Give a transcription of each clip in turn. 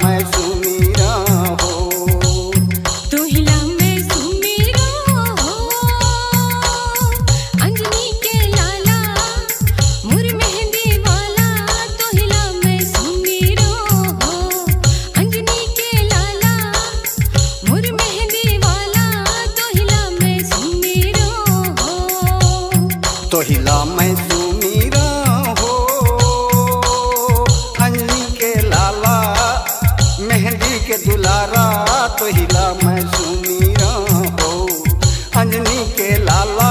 मैं सुमीरा हो। तोहिला मैं सुमीरा हो, अंजनी के लाला मोर मेहंदी वाला। तोहिला मैं सुमीरा हो, अंजनी के लाला मोर मेहंदी वाला। तोहिला मैं सुमीरा हो। तोहिला मैं सुमीरा हो, अंजनी के लाला मेहंदी के दुलारा। तोहिला मैं सुमीरा हो, अंजनी के लाला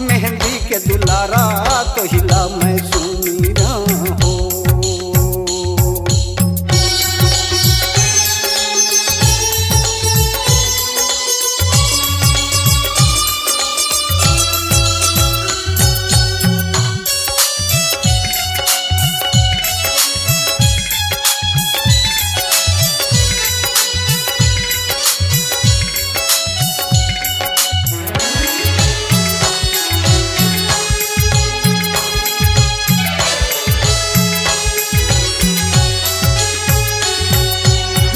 मेहंदी के दुलारा। तोहिला मैं सुमीरा हो।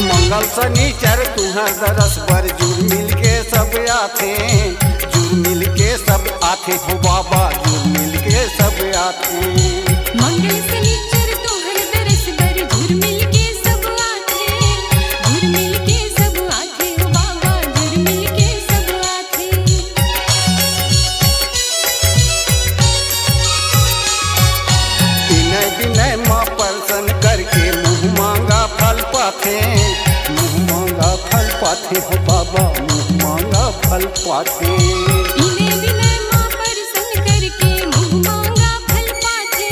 मंगल शनिचर तुहर दरस बर जुड़ मिल के सब आथे। जुड़ मिल के सब आथे हो बाबा, जुड़ मिल के सब आथे। मंगल शनिचर तोहर दरस बर झुर मिल के सब आथे। झुर मिल के सब आथे हो बाबा, झुर मिल के सब आथे। विनय विनय माँ प्रसन्न करके मुँह मांगा फल पाथे। मुँह मांगा फल पाथे हो बाबा, मुँह मांगा फल पाथे। इने विनय माँ प्रसन्न करके मुँह मांगा फल पाथे।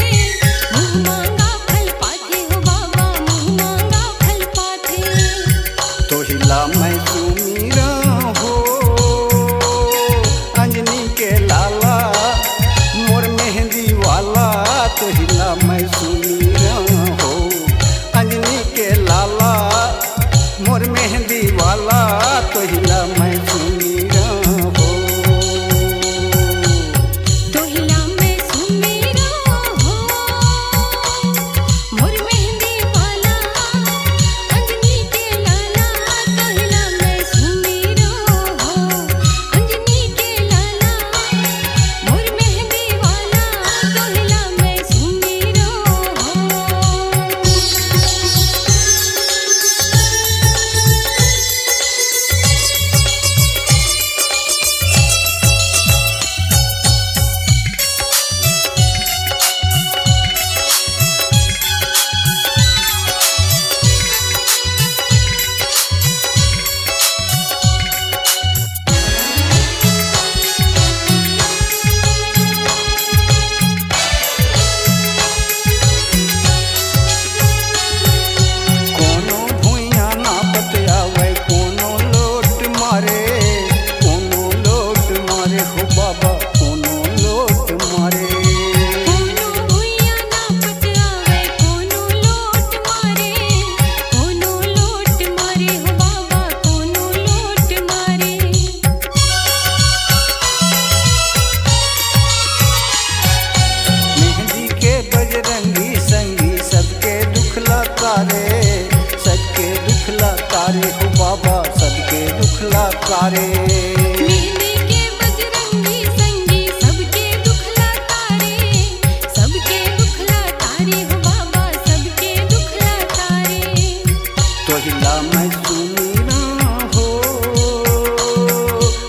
मुँह मांगा फल पाथे हो बाबा, मुँह मांगा फल पाथे। तोहिला मैं सुमीरा हो, अंजनी के लाला मोर मेहंदी वाला। तोहिला मैं सुमीरा हो, अंजनी के लाला मोर मेहंदी वाला। तोहिला मैं सुमीरा हो। तोहिला मैं सुमीरा हो, मोर मेहंदी वाला। अंजनी के लाला। तोहिला मैं सुमीरा हो, अंजनी के लाला मोर मेहंदी वाला। तोहिला मैं सुमीरा हो। कोनो भुइया नापत आवे, कोनो लोट मारे। कोनो लोट मारे हो बाबा, कोनो लोट मारे। कोनो भुइया नापत आवे, कोनो लोट मारे। कोनो लोट मारे हो बाबा, कोनो लोट मारे। मेहंदी के बजरंगी संगी सबके दुख लाकारे। सबके दुख लाकारे हो बाबा, सबके दुख लाकारे। मेहंदी के बजरंगी संगी सबके दुख लातारे। सबके दुख लातारे हो बाबा, सबके दुख लातारे। तोहिला मैं सुमीरा हो,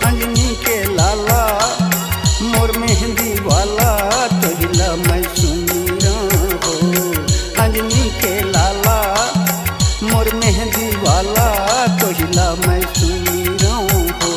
अंजनी के लाला मोर मेहंदी वाला। तोहिला मैं सुमीरा हो, अंजनी के लाला मोर मेहंदी वाला। तोहिला मैं सुमीरा हो।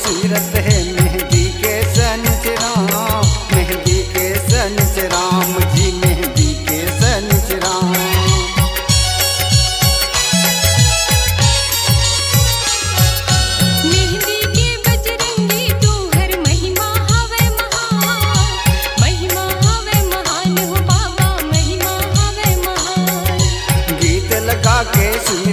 खूबसूरत है मेहंदी के सनचराम, मेहंदी के सनचराम जी, मेहंदी के सनचराम। मेहंदी के बजरंगी तू हर महिमा हवे महान, महिमा हवे महान हो बाबा, महिमा हवे महान। गीत लगा के सुन